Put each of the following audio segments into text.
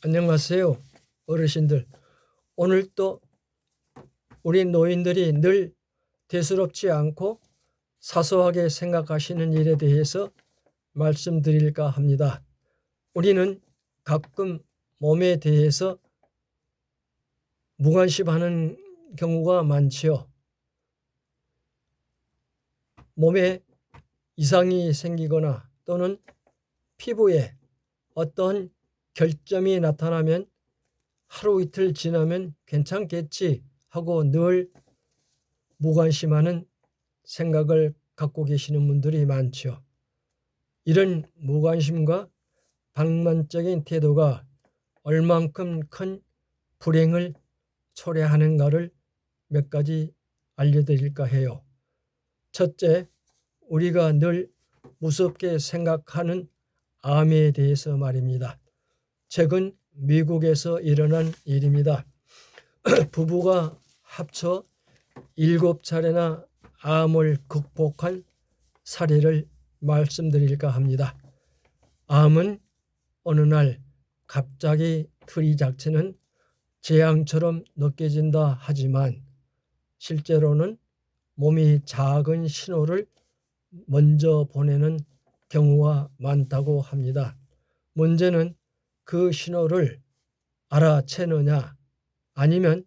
안녕하세요, 어르신들. 오늘 또 우리 노인들이 늘 대수롭지 않고 사소하게 생각하시는 일에 대해서 말씀드릴까 합니다. 우리는 가끔 몸에 대해서 무관심하는 경우가 많지요. 몸에 이상이 생기거나 또는 피부에 어떤 결점이 나타나면 하루 이틀 지나면 괜찮겠지 하고 늘 무관심하는 생각을 갖고 계시는 분들이 많죠. 이런 무관심과 방만적인 태도가 얼만큼 큰 불행을 초래하는가를 몇 가지 알려드릴까 해요. 첫째, 우리가 늘 무섭게 생각하는 암에 대해서 말입니다. 최근 미국에서 일어난 일입니다. 부부가 합쳐 7차례나 암을 극복한 사례를 말씀드릴까 합니다. 암은 어느 날 갑자기 들이닥치는 재앙처럼 느껴진다 하지만 실제로는 몸이 작은 신호를 먼저 보내는 경우가 많다고 합니다. 문제는 그 신호를 알아채느냐 아니면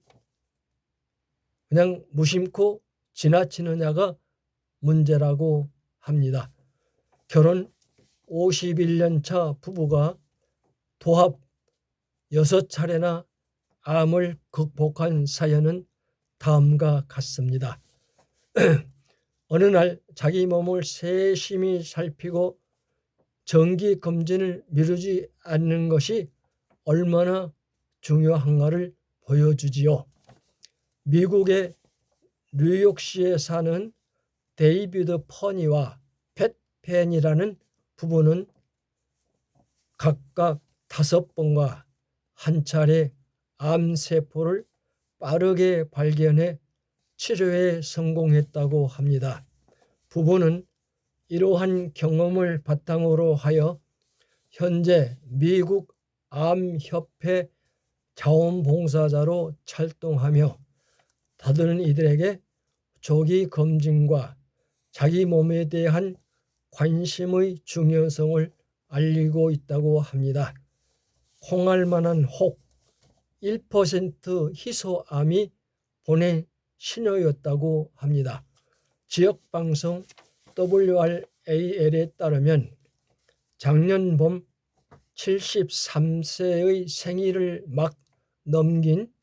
그냥 무심코 지나치느냐가 문제라고 합니다. 결혼 51년 차 부부가 도합 6차례나 암을 극복한 사연은 다음과 같습니다. 어느 날 자기 몸을 세심히 살피고 정기 검진을 미루지 않는 것이 얼마나 중요한가를 보여주지요. 미국의 뉴욕시에 사는 데이비드 퍼니와 팻 펜이라는 부부는 각각 5번과 한 차례 암세포를 빠르게 발견해 치료에 성공했다고 합니다. 부부는 이러한 경험을 바탕으로 하여 현재 미국 암협회 자원봉사자로 활동하며 다른 이들에게 조기 검진과 자기 몸에 대한 관심의 중요성을 알리고 있다고 합니다. 홍할만한 혹 1% 희소암이 보낸 신호였다고 합니다. 지역방송 WRAL에 따르면 작년 봄 73세의 생일을 막 넘긴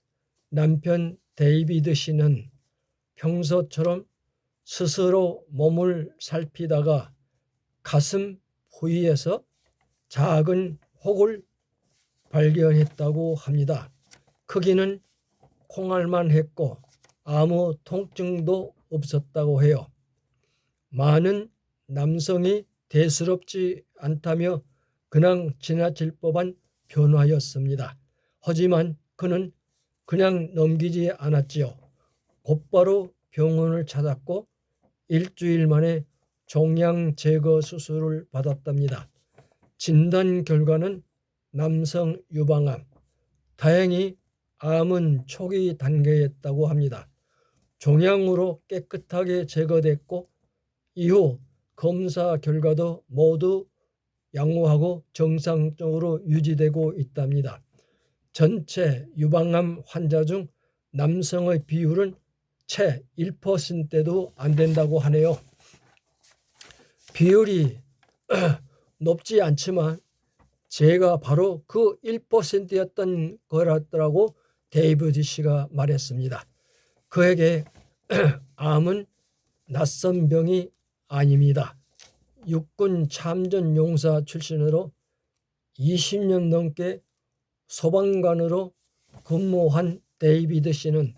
남편 데이비드 씨는 평소처럼 스스로 몸을 살피다가 가슴 부위에서 작은 혹을 발견했다고 합니다. 크기는 콩알만 했고 아무 통증도 없었다고 해요. 많은 남성이 대수롭지 않다며 그냥 지나칠 법한 변화였습니다. 하지만 그는 그냥 넘기지 않았지요. 곧바로 병원을 찾았고 일주일 만에 종양 제거 수술을 받았답니다. 진단 결과는 남성 유방암. 다행히 암은 초기 단계였다고 합니다. 종양으로 깨끗하게 제거됐고 이후 검사 결과도 모두 양호하고 정상적으로 유지되고 있답니다. 전체 유방암 환자 중 남성의 비율은 채 1%도 안 된다고 하네요. 비율이 높지 않지만 제가 바로 그 1%였던 거라더라고 데이비드 씨가 말했습니다. 그에게 암은 낯선 병이 아닙니다. 육군 참전 용사 출신으로 20년 넘게 소방관으로 근무한 데이비드 씨는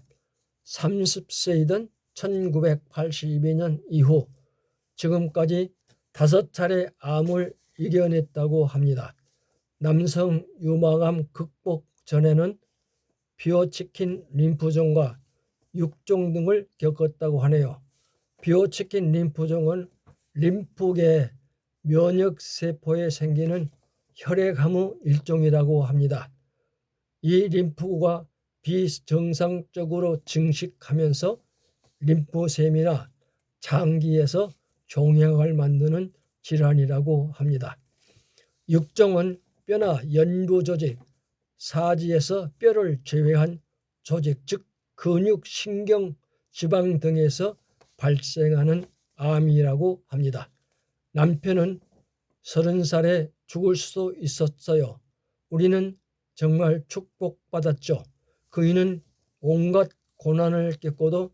30세이던 1982년 이후 지금까지 5차례 암을 이겨냈다고 합니다. 남성 유방암 극복 전에는 비어치킨 림프종과 육종 등을 겪었다고 하네요. 비어치킨 림프종은 림프계 면역세포에 생기는 혈액암의 일종이라고 합니다. 이 림프구가 비정상적으로 증식하면서 림프샘이나 장기에서 종양을 만드는 질환이라고 합니다. 육정은 뼈나 연부 조직, 사지에서 뼈를 제외한 조직, 즉 근육, 신경, 지방 등에서 발생하는 암이라고 합니다. 남편은 30살에 죽을 수도 있었어요. 우리는 정말 축복받았죠. 그이는 온갖 고난을 겪고도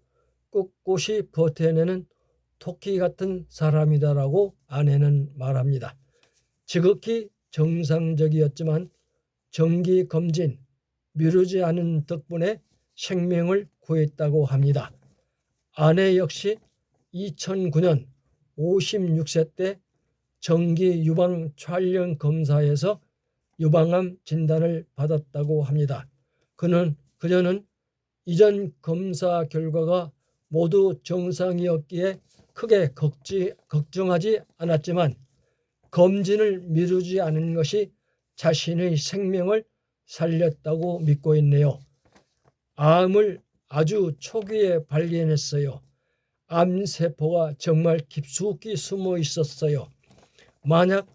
꿋꿋이 버텨내는 토끼 같은 사람이다라고 아내는 말합니다. 지극히 정상적이었지만 정기검진 미루지 않은 덕분에 생명을 구했다고 합니다. 아내 역시 2009년 56세 때 정기 유방 촬영 검사에서 유방암 진단을 받았다고 합니다. 그녀는 이전 검사 결과가 모두 정상이었기에 크게 걱정하지 않았지만 검진을 미루지 않은 것이 자신의 생명을 살렸다고 믿고 있네요. 암을 아주 초기에 발견했어요. 암세포가 정말 깊숙이 숨어 있었어요. 만약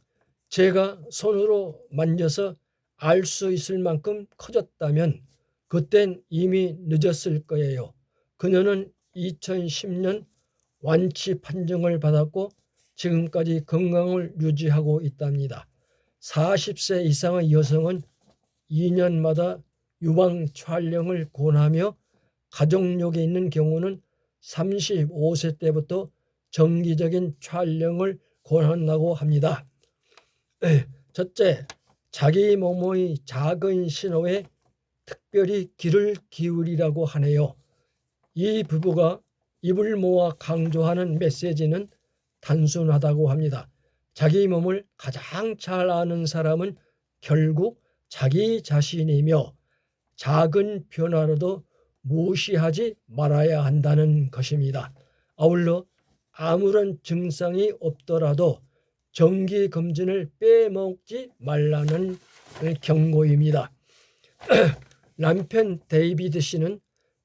제가 손으로 만져서 알 수 있을 만큼 커졌다면 그땐 이미 늦었을 거예요. 그녀는 2010년 완치 판정을 받았고 지금까지 건강을 유지하고 있답니다. 40세 이상의 여성은 2년마다 유방 촬영을 권하며 가족력에 있는 경우는 35세 때부터 정기적인 촬영을 권한다고 합니다. 첫째, 자기 몸의 작은 신호에 특별히 귀를 기울이라고 하네요. 이 부부가 입을 모아 강조하는 메시지는 단순하다고 합니다. 자기 몸을 가장 잘 아는 사람은 결국 자기 자신이며 작은 변화라도 무시하지 말아야 한다는 것입니다. 아울러 아무런 증상이 없더라도 정기검진을 빼먹지 말라는 경고입니다. 남편 데이비드 씨는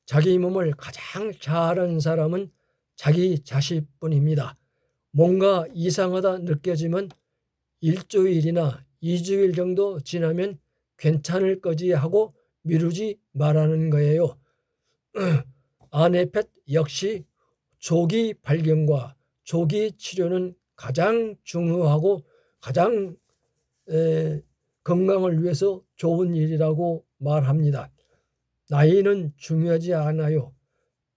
자기 몸을 가장 잘 아는 사람은 자기 자신뿐입니다. 뭔가 이상하다 느껴지면 일주일이나 2주일 정도 지나면 괜찮을 거지 하고 미루지 말라는 거예요. 아내 펫 역시 조기 발견과 조기 치료는 가장 중요하고 가장 건강을 위해서 좋은 일이라고 말합니다. 나이는 중요하지 않아요.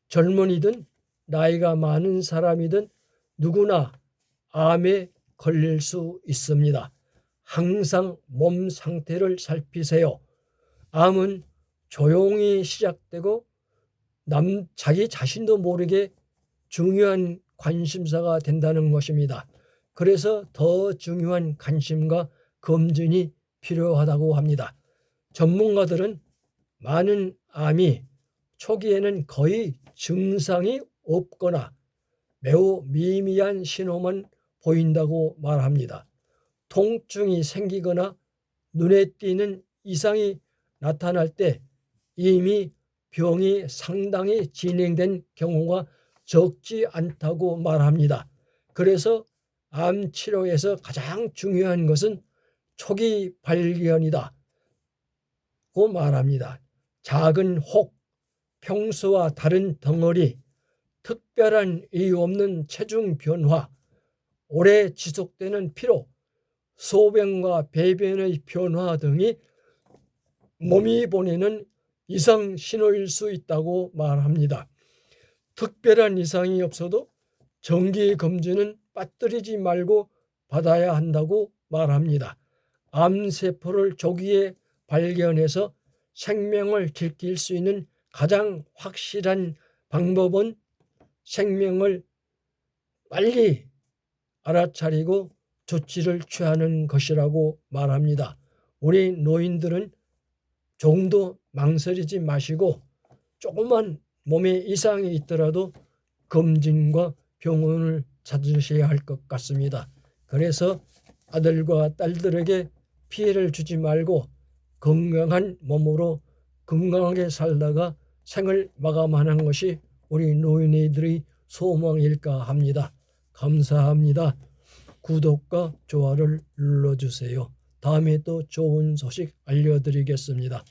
젊은이든 나이가 많은 사람이든 누구나 암에 걸릴 수 있습니다. 항상 몸 상태를 살피세요. 암은 조용히 시작되고 자기 자신도 모르게 중요한 관심사가 된다는 것입니다. 그래서 더 중요한 관심과 검진이 필요하다고 합니다. 전문가들은 많은 암이 초기에는 거의 증상이 없거나 매우 미미한 신호만 보인다고 말합니다. 통증이 생기거나 눈에 띄는 이상이 나타날 때 이미 병이 상당히 진행된 경우가 적지 않다고 말합니다. 그래서 암 치료에서 가장 중요한 것은 초기 발견이다 고 말합니다. 작은 혹, 평소와 다른 덩어리, 특별한 이유 없는 체중 변화, 오래 지속되는 피로, 소변과 배변의 변화 등이 몸이 보내는 이상 신호일 수 있다고 말합니다. 특별한 이상이 없어도 정기 검진은 빠뜨리지 말고 받아야 한다고 말합니다. 암세포를 조기에 발견해서 생명을 지킬 수 있는 가장 확실한 방법은 생명을 빨리 알아차리고 조치를 취하는 것이라고 말합니다. 우리 노인들은 조금도 망설이지 마시고 조그만 몸에 이상이 있더라도 검진과 병원을 찾으셔야 할 것 같습니다. 그래서 아들과 딸들에게 피해를 주지 말고 건강한 몸으로 건강하게 살다가 생을 마감하는 것이 우리 노인네들의 소망일까 합니다. 감사합니다. 구독과 좋아요를 눌러주세요. 다음에 또 좋은 소식 알려드리겠습니다.